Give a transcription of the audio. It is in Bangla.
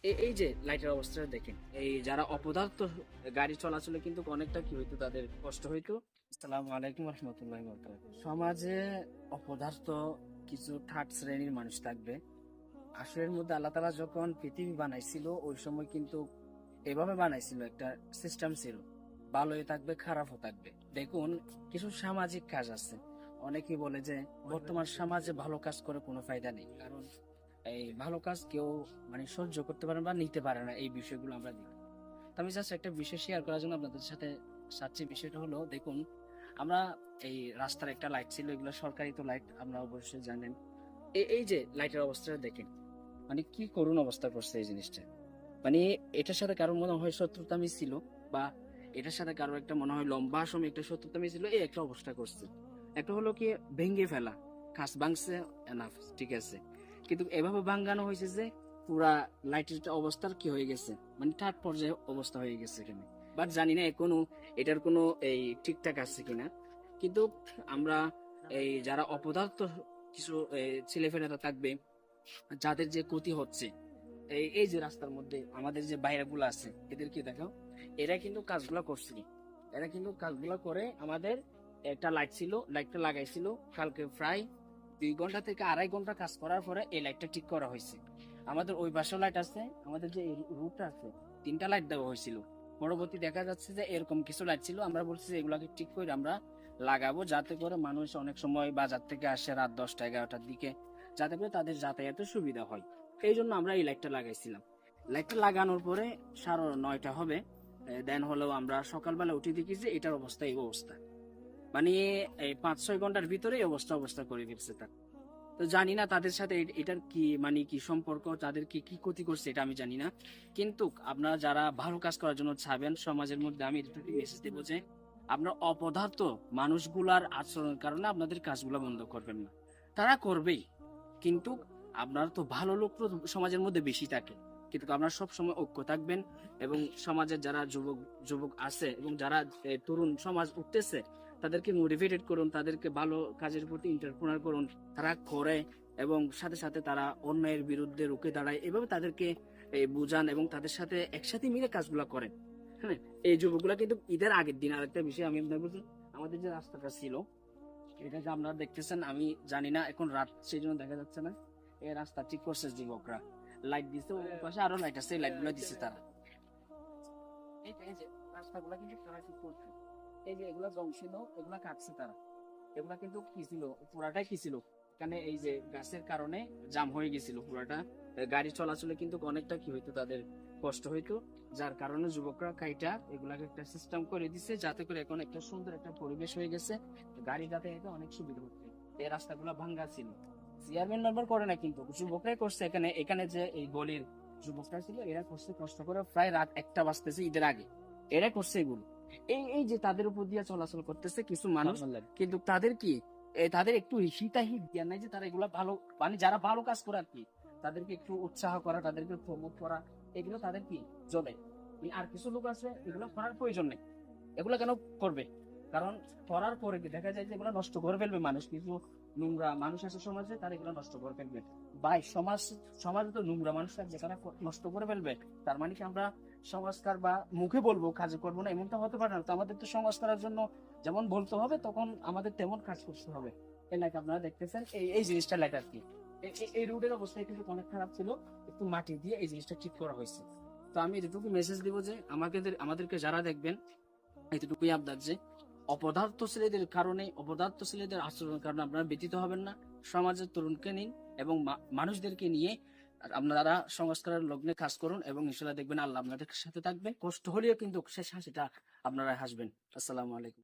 এই যে লাইটের অবস্থাটা দেখেন, এই যারা অপদার্থ গাড়ি চলাচলে কিন্তু অনেকটা কি হইতো, তাদের কষ্ট হইতো। আসসালামু আলাইকুম রহমতুল্লাহ। সমাজে অপদার্থ কিছু থার্ড শ্রেণীর মানুষ থাকবে। আসলের মধ্যে আল্লাহ তাআলা যখন পৃথিবী বানাইছিল ওই সময় কিন্তু এভাবে বানাইছিল, একটা সিস্টেম ছিল, ভালোই থাকবে খারাপও থাকবে। দেখুন, কিছু সামাজিক কাজ আছে। অনেকেই বলে যে বর্তমান সমাজে ভালো কাজ করে কোনো ফায়দা নেই, কারণ এই ভালো কাজ কেউ সহ্য করতে পারে না বা নিতে পারে না, এই বিষয়গুলো আমরা দেখি। তো আমি জাস্ট একটা বিষয় শেয়ার করার জন্য আপনাদের সাথে চাচ্ছি। বিষয়টা হলো, দেখুন, আমরা এই রাস্তার একটা লাইট ছিল, এগুলো সরকারি তো লাইট, আপনারা অবশ্যই জানেন। এই যে লাইটের অবস্থাটা দেখেন, কি করুণ অবস্থা করছে এই জিনিসটা। এটার সাথে কারোর মনে হয় শত্রুতামি ছিল, বা এটার সাথে কারোর একটা মনে হয় লম্বা সময় একটা শত্রুতামি ছিল, এই একটা অবস্থা করছে। একটা হলো কি ভেঙে ফেলা, কাঁচ ভাঙছে, এনাফ, ঠিক আছে। কিন্তু এভাবে ভাঙানো হয়েছে যে পুরা লাইটের অবস্থার কি হয়ে গেছে, থার্ড পর্যায়ে অবস্থা হয়ে গেছে এখানে। বাট জানি না এখনো এটার কোনো এই ঠিকঠাক আছে কিনা। কিন্তু আমরা এই যারা অপদার্থ কিছু ছেলেফেলেরা থাকবে, যাদের যে ক্ষতি হচ্ছে, এই যে রাস্তার মধ্যে আমাদের যে বাইরে গুলো আছে, এদেরকে দেখাও। এরা কিন্তু কাজগুলো করছিল, এরা কিন্তু কাজগুলো করে আমাদের একটা লাইট ছিল, লাইটটা লাগাইছিল কালকে প্রায় 2 ঘন্টা থেকে 2.5 ঘন্টা কাজ করার পরে এই লাইটটা ঠিক করা হয়েছে। আমাদের ওই পাশেও লাইট আছে, আমাদের যে রুটটা আছে 3টা লাইট দেওয়া হয়েছিল। পরবর্তী দেখা যাচ্ছে যে এরকম কিছু লাইট ছিল, আমরা বলছি যে এগুলাকে ঠিক করে আমরা লাগাবো, যাতে করে মানুষ অনেক সময় বাজার থেকে আসে রাত 10টা 11টার দিকে, যাতে করে তাদের যাতায়াতের সুবিধা হয়। এই জন্য আমরা এই লাইটটা লাগাইছিলাম। লাইটটা লাগানোর পরে 9:30 হবে, দেন হলেও আমরা সকালবেলা উঠে দেখি যে এটার অবস্থা এই অবস্থা। মানে এই 5-6 ঘন্টার ভিতরে এই অবস্থা করে ফেলছে তার। তো জানি না তাদের সাথে এটার কি কি সম্পর্ক, তাদের কি কি ক্ষতি করছে এটা আমি জানি না। কিন্তু আপনারা যারা ভালো কাজ করার জন্য চাবেন সমাজের মধ্যে, আমি মেসেজ দেবো যে আপনার অপদার্থ মানুষগুলার আচরণের কারণে আপনাদের কাজগুলো বন্ধ করবেন না। তারা করবেই, কিন্তু আপনার তো ভালো লোক তো সমাজের মধ্যে বেশি থাকে। কিন্তু আপনারা সব সময় ঐক্য থাকবেন, এবং সমাজের যারা যুবক যুবক আছে এবং যারা তরুণ সমাজ উঠতেছে, তাদেরকে মোটিভেটেড করুন, তাদেরকে ভালো কাজের প্রতি এন্টারপ্রেনার করুন। তারা করে এবং সাথে সাথে তারা অন্যায়ের বিরুদ্ধে রুখে দাঁড়ায়, এভাবে তাদেরকে বুঝান এবং তাদের সাথে একসাথে মিলে কাজগুলো করেন। হ্যাঁ, এই যুবকগুলা কিন্তু ঈদের আগের দিন আরেকটা বিষয় আমি আপনার বলছি, আমাদের যে রাস্তাটা ছিল, এটা যে আপনারা দেখতেছেন, আমি জানি না এখন রাত সেই জন্য দেখা যাচ্ছে না, এই রাস্তা ঠিক করছে যুবকরা, লাইট দিচ্ছে, ওই পাশে আরো লাইট আছে, লাইট গুলো দিচ্ছে তারা। এই যে রাস্তাগুলা কিন্তু তারা ঠিক করছে, এই যে এগুলা জং ছিল, এগুলা কাটছে তারা। এগুলা কিন্তু কি ছিল, পুরাটাই কি ছিল, এখানে এই যে গাছের কারণে জাম হয়ে গেছিল পুরাটা। গাড়ি চলাচলে কিন্তু অনেকটা কি হইতো, তাদের কষ্ট হইতো। যার কারণে যুবকরা কাইটা এগুলাকে একটা সিস্টেম করে দিছে, যাতে করে এখন একটা সুন্দর একটা পরিবেশ হয়ে গেছে, গাড়ি যাতায়াতে অনেক সুবিধা হচ্ছে। এই রাস্তাগুলা ভাঙ্গা ছিল, চেয়ারম্যান মেম্বার করে না, কিন্তু যুবকরাই করছে। এখানে এখানে যে এই গলির যুবকরা ছিল, এরা করছে কষ্ট করে, প্রায় রাত 1টা বাজতেছে ঈদের আগে, এরা করছে এগুলো। এই যে তাদের উপর দিয়ে চলাচল করতেছে কিছু মানুষ, কিন্তু তাদের কি তাদের একটু হিতাহিত জ্ঞান নাই যে তারা এগুলা ভালো, যারা ভালো কাজ করে আর কি, তাদেরকে একটু উৎসাহ করা, তাদেরকে প্রমোট করা, এগুলো তাদের কি চলে। আর কিছু লোক আছে এগুলো করার প্রয়োজন নেই, এগুলো কেন করবে, কারণ করার পরে কি দেখা যায় যে এগুলো নষ্ট করে ফেলবে মানুষ। কিছু নোংরা মানুষ আছে সমাজে, তারা এগুলো নষ্ট করে ফেলবে। ভাই, সমাজে তো নোংরা মানুষ থাকবে, তারা নষ্ট করে ফেলবে। তার কি আমরা সংস্কার বা মুখে বলবো কাজে করবো না, এমনটা হতে পারে না। তো আমাদের তো সংস্কারের জন্য যেমন বলতে হবে, তখন আমাদের তেমন কাজ করতে হবে। এই লাইক আপনারা দেখতেছেন, এই জিনিসটা লাইক আর কি, এই রুটের অবস্থা কিন্তু অনেক খারাপ ছিল, একটু মাটি দিয়ে এই জিনিসটা ঠিক করা হয়েছে। তো আমি এটুকু মেসেজ দিব যে আমাদেরকে যারা দেখবেন, এতটুকুই আবদার যে অপদার্থ ছেলেদের আচরণের কারণে আপনারা ব্যতীত হবেন না। সমাজের তরুণকে নিন এবং মানুষদেরকে নিয়ে আপনারা সংস্কারের লগ্নে কাজ করুন, এবং ইনশাল্লাহ দেখবেন আল্লাহ আপনাদের সাথে থাকবে। কষ্ট হলেও কিন্তু শেষ হাসিটা আপনারা হাসবেন। আসসালামু আলাইকুম।